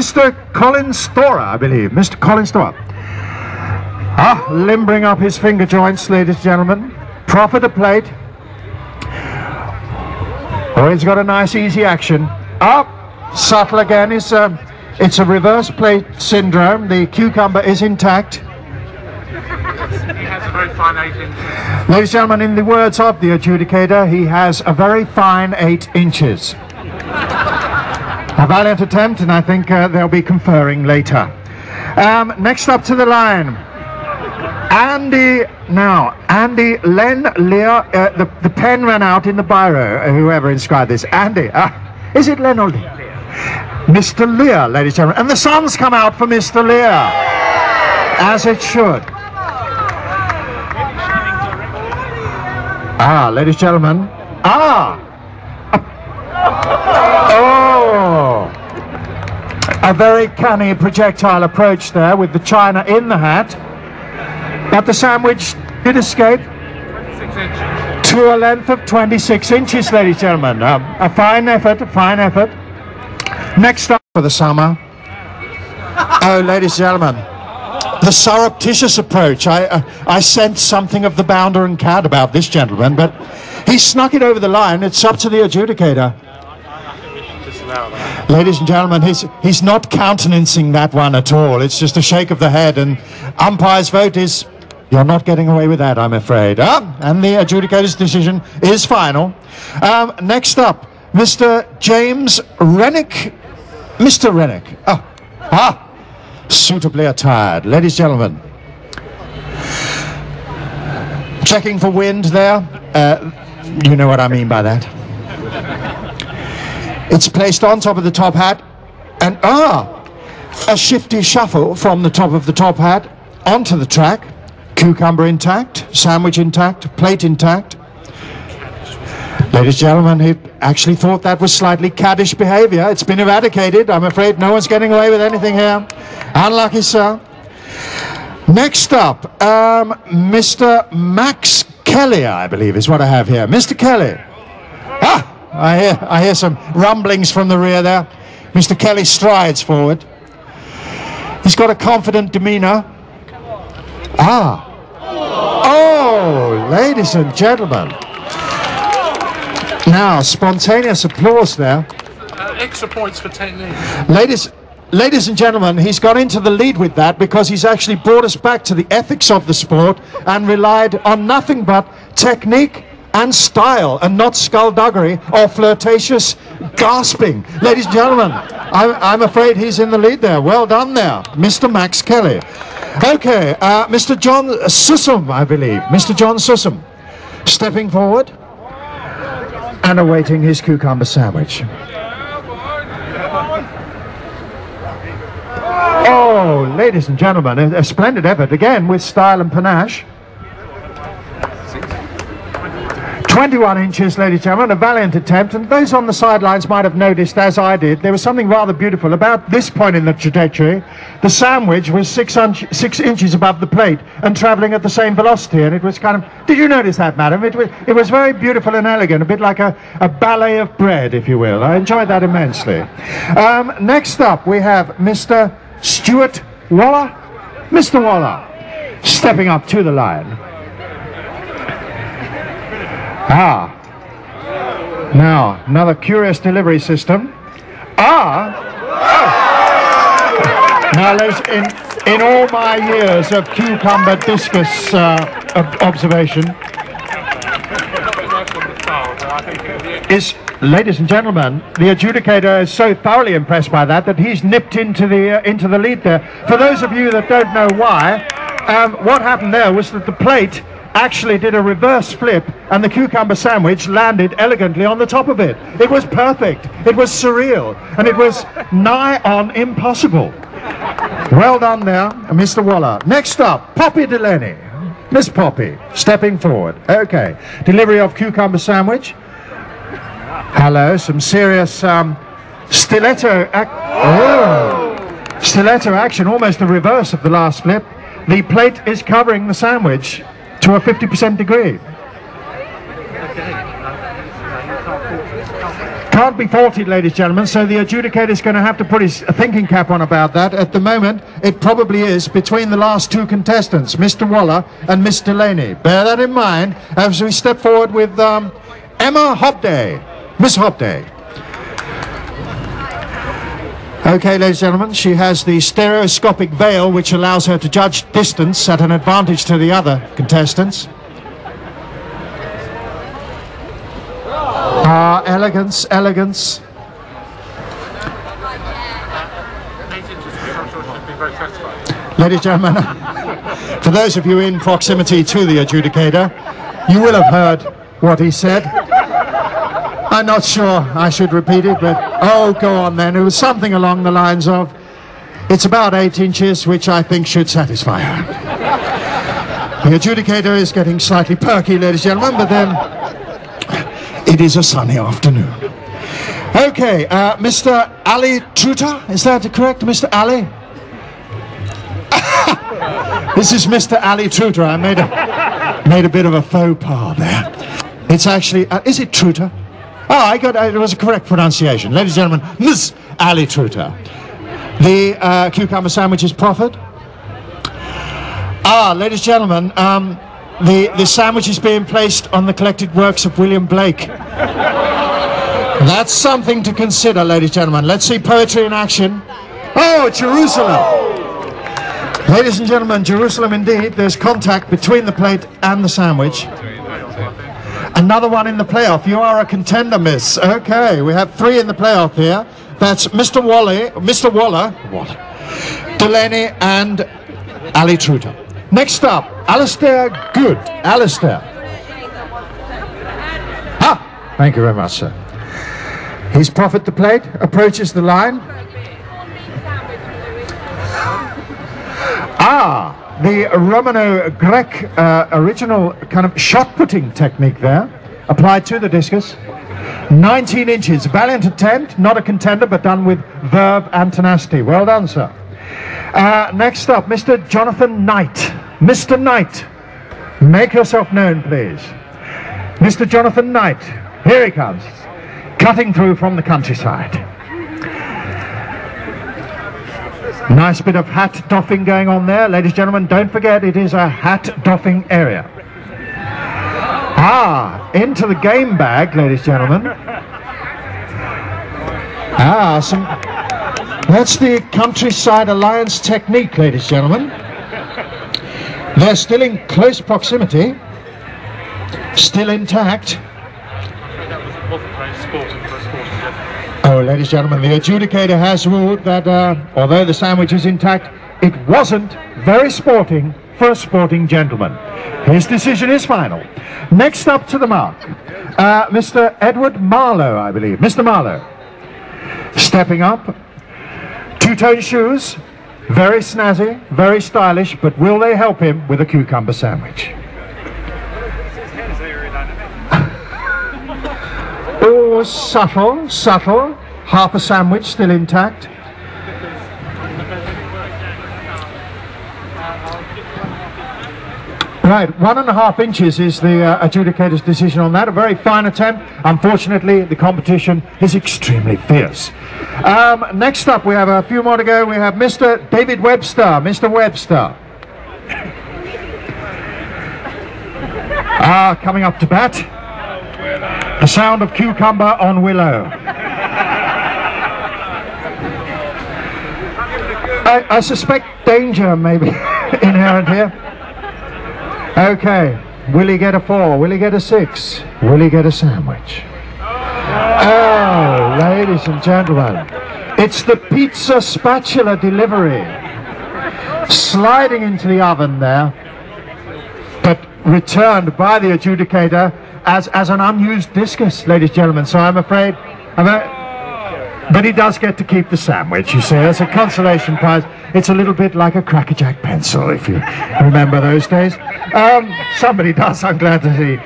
Mr. Colin Storer, I believe. Mr. Colin Storer. Ah, limbering up his finger joints, ladies and gentlemen. Proper to plate. Oh, he's got a nice easy action. Up, subtle again. It's a reverse plate syndrome. The cucumber is intact. He has a very fine 8 inches. Ladies and gentlemen, in the words of the adjudicator, he has a very fine 8 inches. A valiant attempt, and I think they'll be conferring later. Next up to the line, Andy Len Lear. The pen ran out in the biro, whoever inscribed this. Andy, is it Len or Lear? Mr. Lear, ladies and gentlemen. And the sun's come out for Mr. Lear, as it should. Ah, ladies and gentlemen. Oh! A very canny projectile approach there with the china in the hat. But the sandwich did escape 26 inches. to a length of 26 inches, ladies and gentlemen. A fine effort, a fine effort. Next up for the summer. Oh, ladies and gentlemen, the surreptitious approach. I sensed something of the bounder and cat about this gentleman, but he snuck it over the line. It's up to the adjudicator. Ladies and gentlemen, he's not countenancing that one at all. It's just a shake of the head, and umpire's vote is, you're not getting away with that, I'm afraid. And the adjudicator's decision is final. Next up, Mr. James Rennick. Mr. Rennick. Suitably attired. Ladies and gentlemen. Checking for wind there. You know what I mean by that. It's placed on top of the top hat, and a shifty shuffle from the top of the top hat onto the track. Cucumber intact, sandwich intact, plate intact. Ladies and gentlemen, he actually thought that was slightly caddish behavior. It's been eradicated. I'm afraid no one's getting away with anything here. Unlucky, sir. Next up, Mr. Max Kelly, I believe is what I have here. Mr. Kelly. I hear some rumblings from the rear there. Mr. Kelly strides forward. He's got a confident demeanor. Oh, ladies and gentlemen. Now, spontaneous applause there. Extra points for technique. Ladies and gentlemen, he's got into the lead with that because he's actually brought us back to the ethics of the sport and relied on nothing but technique and style, and not skullduggery or flirtatious gasping. Ladies and gentlemen, I'm afraid he's in the lead there. Well done there, Mr. Max Kelly. Okay, Mr. John Sussum, I believe. Mr. John Sussum, stepping forward and awaiting his cucumber sandwich. Oh, ladies and gentlemen, a splendid effort, again with style and panache. 21 inches, ladies and gentlemen, a valiant attempt, and those on the sidelines might have noticed, as I did, there was something rather beautiful about this point in the trajectory. The sandwich was 6 inches above the plate and travelling at the same velocity, and it was kind of, did you notice that, madam? It was very beautiful and elegant, a bit like a ballet of bread, if you will. I enjoyed that immensely. Next up, we have Mr. Stuart Waller. Mr. Waller, stepping up to the line. Now, another curious delivery system. Now, in all my years of cucumber discus observation, ladies and gentlemen, the adjudicator is so thoroughly impressed by that he's nipped into the lead there. For those of you that don't know why, what happened there was that the plate actually did a reverse flip and the cucumber sandwich landed elegantly on the top of it. It was perfect, it was surreal, and it was nigh on impossible. Well done there, Mr. Waller. Next up, Poppy Delaney. Miss Poppy, stepping forward. Okay, delivery of cucumber sandwich. Hello, some serious stiletto action, almost the reverse of the last flip. The plate is covering the sandwich to a 50% degree. can't be faulted, ladies and gentlemen, so the adjudicator is going to have to put his thinking cap on about that. At the moment, it probably is between the last two contestants, Mr. Waller and Miss Delaney. Bear that in mind as we step forward with Emma Hobday. Miss Hobday. Okay, ladies and gentlemen, she has the stereoscopic veil which allows her to judge distance at an advantage to the other contestants. Ah, elegance, elegance. Ladies and gentlemen, for those of you in proximity to the adjudicator, you will have heard what he said. I'm not sure I should repeat it, but oh, go on then. It was something along the lines of, it's about 8 inches, which I think should satisfy her. The adjudicator is getting slightly perky, ladies and gentlemen, but then it is a sunny afternoon. Okay, Mr. Ali Truta, is that correct, Mr. Ali? This is Mr. Ali Truta. I made a bit of a faux pas there. It's actually, is it Truta? Oh, it was a correct pronunciation. Ladies and gentlemen, Ms. Ali Truta. The cucumber sandwich is proffered. Ah, ladies and gentlemen, the sandwich is being placed on the collected works of William Blake. That's something to consider, ladies and gentlemen. Let's see poetry in action. Oh, Jerusalem! Ladies and gentlemen, Jerusalem indeed. There's contact between the plate and the sandwich. Another one in the playoff. You are a contender, miss. Okay, we have 3 in the playoff here. That's Mr. Waller, Delaney, and Ali Truta. Next up, Alistair Good. Alistair. Ah, thank you very much, sir. He's proffered the plate, approaches the line. Ah, the Romano-Grec original kind of shot-putting technique there, applied to the discus. 19 inches, valiant attempt, not a contender, but done with verve and tenacity. Well done, sir. Next up, Mr. Jonathan Knight. Mr. Knight, make yourself known, please. Mr. Jonathan Knight, here he comes, cutting through from the countryside. Nice bit of hat doffing going on there. Ladies and gentlemen, don't forget it is a hat doffing area. Ah, into the game bag, ladies and gentlemen. Ah, that's the Countryside Alliance technique, ladies and gentlemen. They're still in close proximity, still intact. Oh, ladies and gentlemen, the adjudicator has ruled that although the sandwich is intact, it wasn't very sporting for a sporting gentleman. His decision is final. Next up to the mark, Mr. Edward Marlowe, I believe. Mr. Marlowe, stepping up, two-tone shoes, very snazzy, very stylish, but will they help him with a cucumber sandwich? Oh, subtle, subtle. Half a sandwich still intact. Right, 1.5 inches is the adjudicator's decision on that. A very fine attempt. Unfortunately, the competition is extremely fierce. Next up, we have a few more to go. We have Mr. David Webster. Mr. Webster. Coming up to bat. The sound of cucumber on willow. I suspect danger may be inherent here. Okay, will he get a 4? Will he get a 6? Will he get a sandwich? Oh, ladies and gentlemen, it's the pizza spatula delivery. Sliding into the oven there, but returned by the adjudicator as an unused discus, ladies and gentlemen. So I'm afraid, but he does get to keep the sandwich, you see, as a consolation prize. It's a little bit like a Cracker Jack pencil, if you remember those days. Somebody does, I'm glad to see.